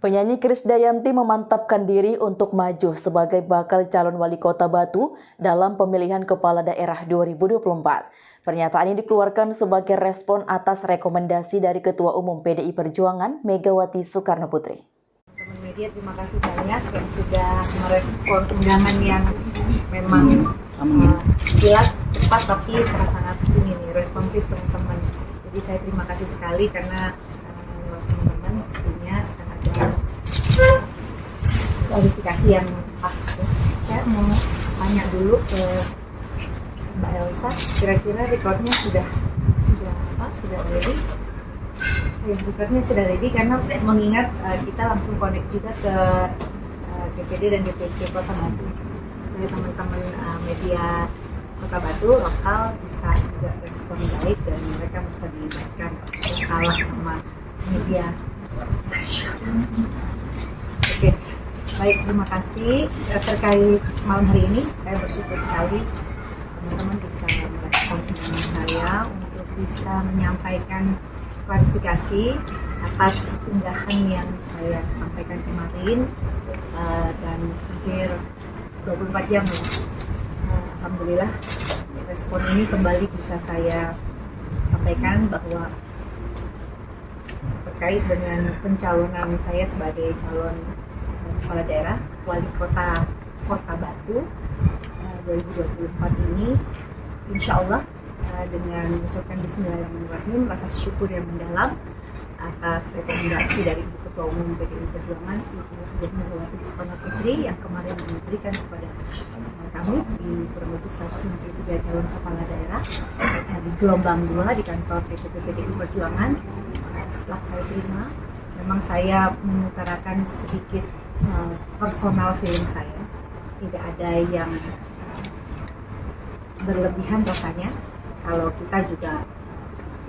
Penyanyi Krisdayanti memantapkan diri untuk maju sebagai bakal calon wali kota Batu dalam pemilihan kepala daerah 2024. Pernyataan ini dikeluarkan sebagai respon atas rekomendasi dari Ketua Umum PDI Perjuangan Megawati Soekarno Putri. Teman media, terima kasih banyak yang sudah merespon undangan yang memang jelas, cepat, tapi sangat ini nih, responsif teman-teman. Jadi saya terima kasih sekali karena teman-teman pastinya akan ada klarifikasi yang pas. Saya mau tanya dulu ke Mbak Elsa, kira-kira recordnya sudah ready? Ya, recordnya sudah ready karena saya mengingat kita langsung connect juga ke DPD dan DPC Kota Batu supaya teman-teman media Kota Batu lokal bisa juga respon baik dan mereka bisa dilibatkan kalah sama media nasional. Oke, baik, terima kasih. Terkait malam hari ini saya bersyukur sekali teman-teman bisa merespon undangan saya untuk bisa menyampaikan klarifikasi atas unggahan yang saya sampaikan kemarin dan hampir 24 jam ya. Alhamdulillah respon ini kembali bisa saya sampaikan bahwa terkait dengan pencalonan saya sebagai calon kepala daerah wali kota Batu 2024 ini, insya Allah dengan mengucapkan bismillahirrahmanirrahim, rasa syukur yang mendalam atas rekomendasi dari Ibu Ketua Umum PDI Perjuangan Ibu Megawati Soekarno Putri yang kemarin memberikan kepada kami di kurang lebih 193 calon kepala daerah di gelombang 2 di kantor DPP PDI Perjuangan. Setelah saya terima, memang saya mengutarakan sedikit personal feeling saya, tidak ada yang berlebihan rasanya. Kalau kita juga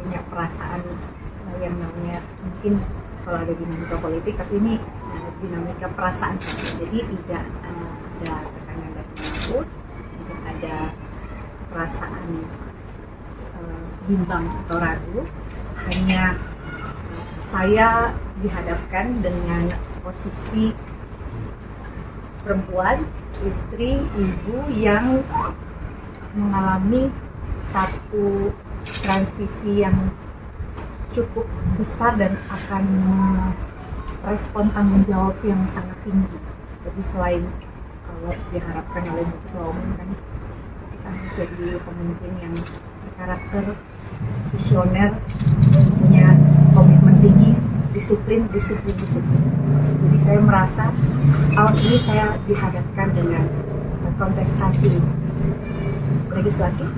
punya perasaan yang namanya, mungkin kalau ada dinamika politik, tapi ini dinamika perasaan saja. Jadi tidak ada tekanan dari manapun, tidak ada perasaan bimbang atau ragu. Hanya saya dihadapkan dengan posisi perempuan, istri, ibu yang mengalami satu transisi yang cukup besar dan akan merespon tanggung jawab yang sangat tinggi. Jadi selain kalau diharapkan oleh Ketua Umum kan kita harus jadi pemimpin yang berkarakter, visioner, punya komitmen tinggi, disiplin. Jadi saya merasa tahun ini saya dihadapkan dengan kontestasi legislatif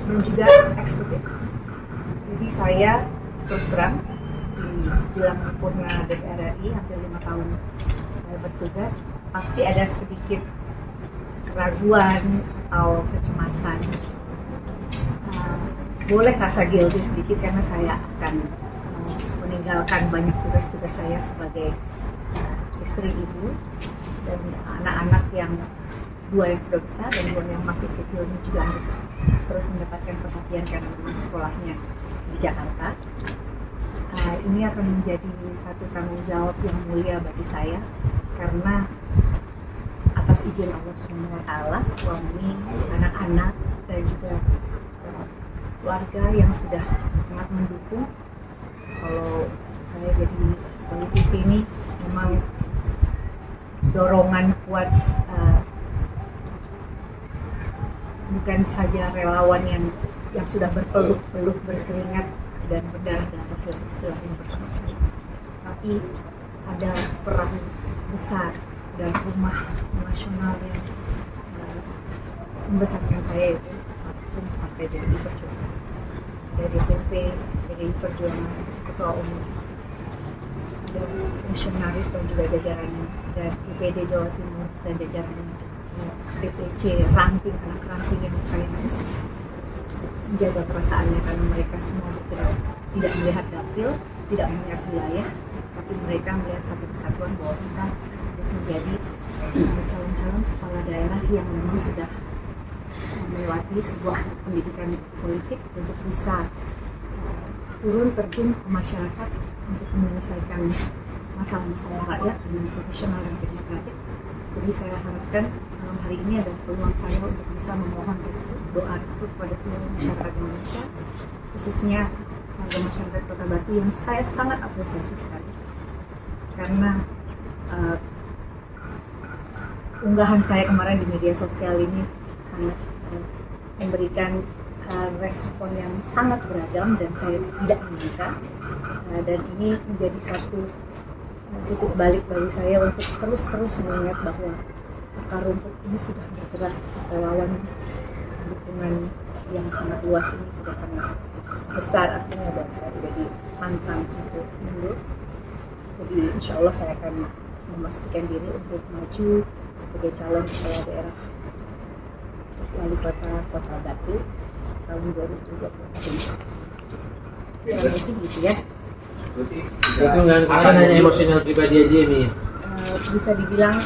dan juga eksekutif. Jadi saya terus terang di sejelang sempurna DPR RI hampir 5 tahun saya bertugas, pasti ada sedikit keraguan atau kecemasan. Boleh rasa guilty sedikit karena saya akan meninggalkan banyak tugas-tugas saya sebagai istri, ibu, dan anak-anak yang 2 yang sudah besar dan 2 yang masih kecil ini juga harus terus mendapatkan perhatian karena sekolahnya di Jakarta. Ini akan menjadi satu tanggung jawab yang mulia bagi saya karena atas izin Allah SWT, suami, anak-anak, dan juga keluarga yang sudah sangat mendukung. Kalau saya jadi politisi ini memang dorongan kuat, bukan saja relawan yang sudah berpeluh berkeringat dan berdarah-darah dan istilahnya bersama saya, tapi ada peran besar dan rumah nasional yang membesarkan saya, yaitu Partai PDI Perjuangan, dari DPP PDI Perjuangan, Ketua Umum, dan fungsionaris dan juga jajarannya, dan IPD Jawa Timur dan jajarannya, DPC ranting, anak ranting yang saya harus menjaga perasaannya karena mereka semua bergerak tidak melihat dapil, tidak melihat wilayah, tapi mereka melihat satu kesatuan bahwa kita harus menjadi calon-calon kepala daerah yang memang sudah melewati sebuah pendidikan politik untuk bisa turun terjun ke masyarakat untuk menyelesaikan masalah-masalah rakyat dengan profesional dan demokratik. Jadi saya harapkan malam hari ini ada peluang saya untuk bisa memohon restu, doa restu kepada seluruh masyarakat Indonesia, khususnya warga masyarakat Kota Batu yang saya sangat apresiasi sekali. Karena unggahan saya kemarin di media sosial ini sangat memberikan respon yang sangat beragam dan saya tidak menyangka, dan ini menjadi satu titik balik bagi saya untuk terus mengingat bahwa akar rumput ini sudah bergerak, lawan dukungan yang sangat luas ini sudah sangat besar artinya buat saya, jadi pantang untuk mundur. Jadi insya Allah saya akan memastikan diri untuk maju sebagai calon kepala daerah wali kota Kota Batu tahun 2020. Kurang lebih gitu ya. Itu nggak hanya emosional pribadi aja nih. Bisa dibilang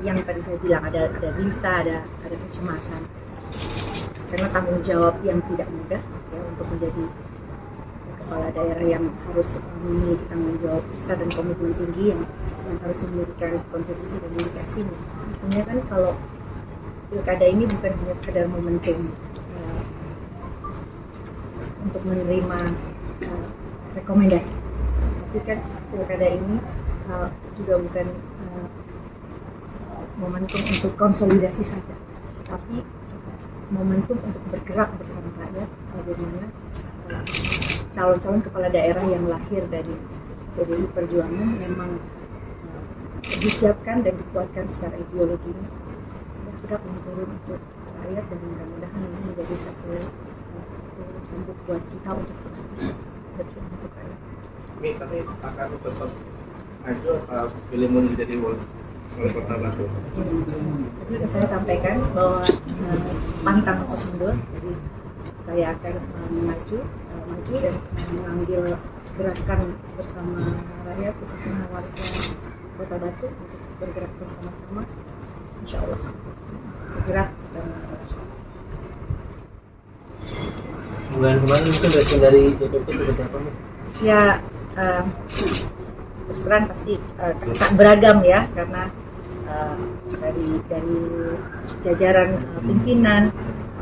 yang tadi saya bilang ada gelisah, ada kecemasan karena tanggung jawab yang tidak mudah ya untuk menjadi kepala daerah yang harus memiliki tanggung jawab besar dan komitmen tinggi yang harus memberikan kontribusi dan dedikasi. Tentunya kan kalau pilkada ini bukan hanya sekadar momentum untuk menerima rekomendasi, tapi kan pilkada ini juga bukan momentum untuk konsolidasi saja, tapi momentum untuk bergerak bersama rakyat bagaimana calon-calon kepala daerah yang lahir dari PDI Perjuangan memang disiapkan dan dikuatkan secara ideologinya bergerak turun untuk rakyat, dan mudah-mudahan ini menjadi satu cambuk buat kita untuk terus bisa berjuang untuk rakyat. Ini tapi akan tetap maju atau pilih menjadi wali kota Batu? Jadi saya sampaikan bahwa pantang untuk mundur, jadi saya akan maju dan mengambil gerakan bersama rakyat khususnya warga Kota Batu untuk bergerak bersama-sama, insya Allah bergerak dan Bulan kemarin mungkin respon dari DPP seperti apa nih? ya terus terang pasti tak beragam ya, karena dari jajaran pimpinan,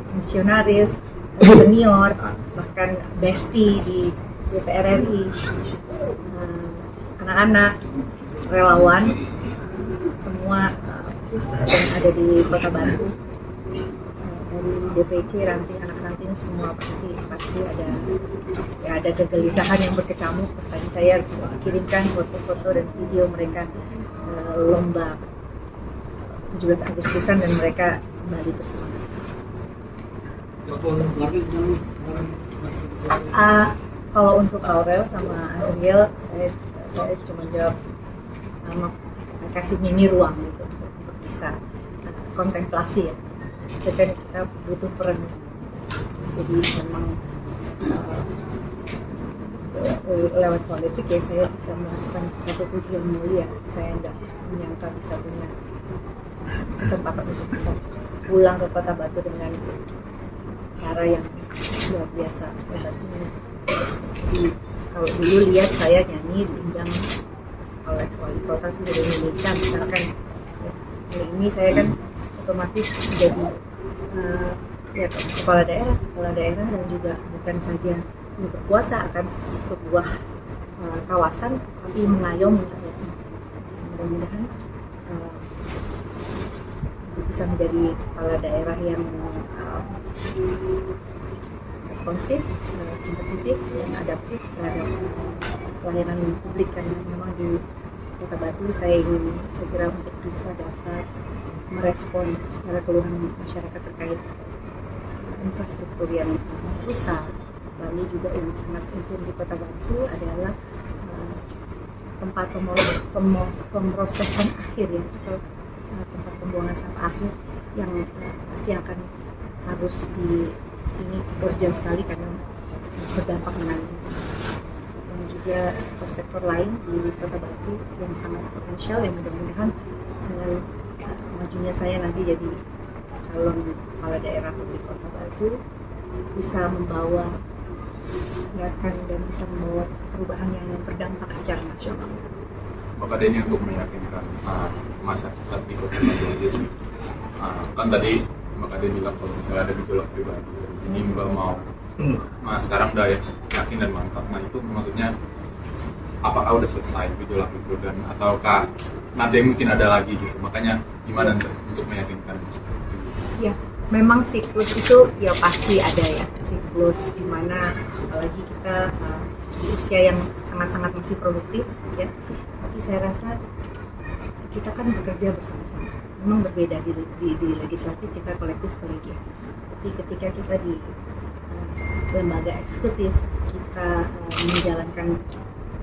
fungsionaris, senior, bahkan besti di DPR RI, anak-anak, relawan, semua yang ada di Kota Batu, dari DPC, ranting, anak ranting, semua pasti ada kegelisahan yang berkecamuk. Terus tadi saya kirimkan foto-foto dan video mereka lomba 17 Agustusan dan mereka kembali bersemangat. Kalau untuk Aurel sama Azriel, saya cuma jawab kasih Mimi ruang gitu untuk bisa kontemplasi ya. Jadi kan kita butuh peran. Jadi memang lewat politik ya saya bisa melakukan satu tujuan mulia. Saya tidak menyangka bisa punya kesempatan untuk bisa pulang ke Kota Batu dengan cara yang luar biasa. Jadi kalau dulu lihat saya nyanyi diundang oleh wali kota seluruh Indonesia misalkan, ya, ini saya kan otomatis menjadi kepala daerah dan juga bukan saja berkuasa akan sebuah kawasan, tapi mengayomi rakyatnya. Mudah-mudahan bisa menjadi kepala daerah yang responsif, kompetitif, dan adaptif terhadap pelayanan publik, karena memang di Kota Batu saya ingin segera untuk bisa dapat merespon segala keluhan masyarakat terkait infrastruktur yang rusak. Lalu juga yang sangat urgent di Kota Batu adalah tempat pemrosesan akhir ya, atau tempat pembuangan sampah akhir yang pasti akan harus ini urgent sekali karena berdampak dengan dan juga sektor-sektor lain di Kota Batu yang sangat potensial, yang mudah-mudahan dengan majunya saya nanti jadi calon kepala daerah di Kota Batu bisa membawa mendengarkan dan bisa membawa perubahan yang berdampak secara nasional. Maka ini untuk meyakinkan masyarakat di Kota Batu aja sih. Kan tadi Mbak Kade bilang kalau misalnya ada gejolak pribadi, ini Mbak mau sekarang udah yakin dan mantap. Nah itu maksudnya apakah udah selesai gejolak itu dan ataukah nanti mungkin ada lagi gitu? Makanya gimana untuk meyakinkan? Ya, memang siklus itu ya pasti ada ya, siklus dimana apalagi kita di usia yang sangat-sangat masih produktif ya. Tapi saya rasa kita kan bekerja bersama-sama. Memang berbeda di legislatif, kita kolektif kolegial. Tapi ketika kita di lembaga eksekutif, kita menjalankan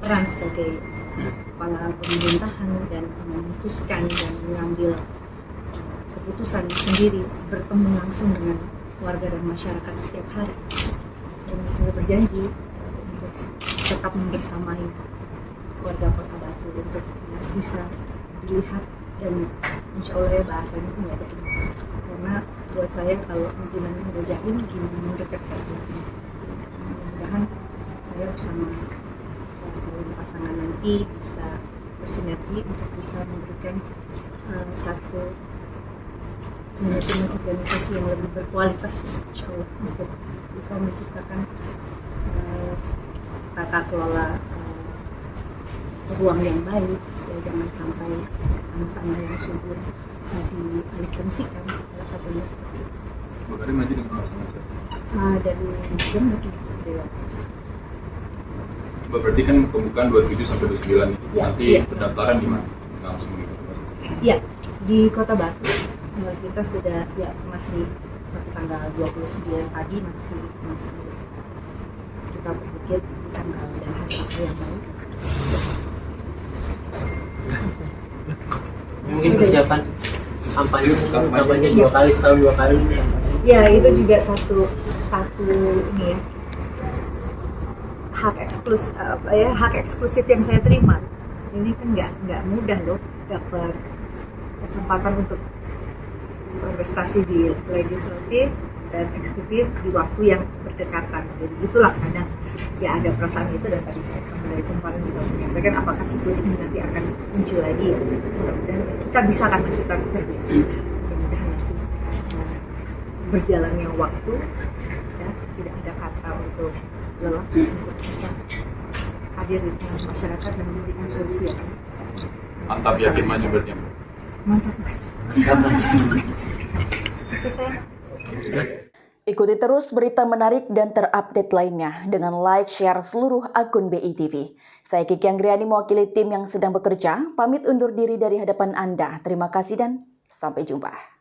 peran sebagai kepala pemerintahan dan memutuskan dan mengambil keputusan sendiri, bertemu langsung dengan warga dan masyarakat setiap hari. Dan saya berjanji untuk tetap membersamai warga Kota Batu untuk bisa dilihat dan insya Allah ya bahasanya itu nggak ada ini. Karena buat saya kalau pimpinannya udah jahil gimana mendekat mudah-mudahan saya bersama calon pasangan nanti bisa bersinergi untuk bisa memberikan satu manajemen organisasi yang lebih berkualitas insya Allah untuk bisa menciptakan tata kelola ruang yang baik ya, jangan sampai tanah yang subur dialihfungsikan, salah satunya seperti itu. Mbak Kade maju dengan pasangan siapa? Dari Nasdem mungkin Dewan. Mbak berarti kan pembukaan 27 sampai 29 itu Ya, nanti iya. pendaftaran di mana? Langsung di Kota Batu. Ya, di Kota Batu kita sudah ya masih sampai tanggal 29 pagi masih kita berpikir tanggal dan hari apa yang baik. Mungkin persiapan kampanye 2 kali setahun 2 kali. Ya itu juga satu ini ya hak eksklusif yang saya terima. Ini kan nggak mudah loh dapat kesempatan untuk berprestasi di legislatif dan eksekutif di waktu yang berdekatan. Jadi itulah kadang ya ada perasaan itu dan tadi saya dari kemarin juga menyampaikan apakah siklus ini nanti akan muncul lagi ya. Dan kita bisa akan kita terbiasa. Mudah-mudahan nanti berjalannya waktu ya tidak ada kata untuk lelah untuk bisa hadir di tengah masyarakat dan memberikan solusi yang Mantap yakin maju berarti Mbak. mantap. Itu saya. Ikuti terus berita menarik dan terupdate lainnya dengan like, share seluruh akun BI TV. Saya Kiki Anggriani mewakili tim yang sedang bekerja, pamit undur diri dari hadapan Anda. Terima kasih dan sampai jumpa.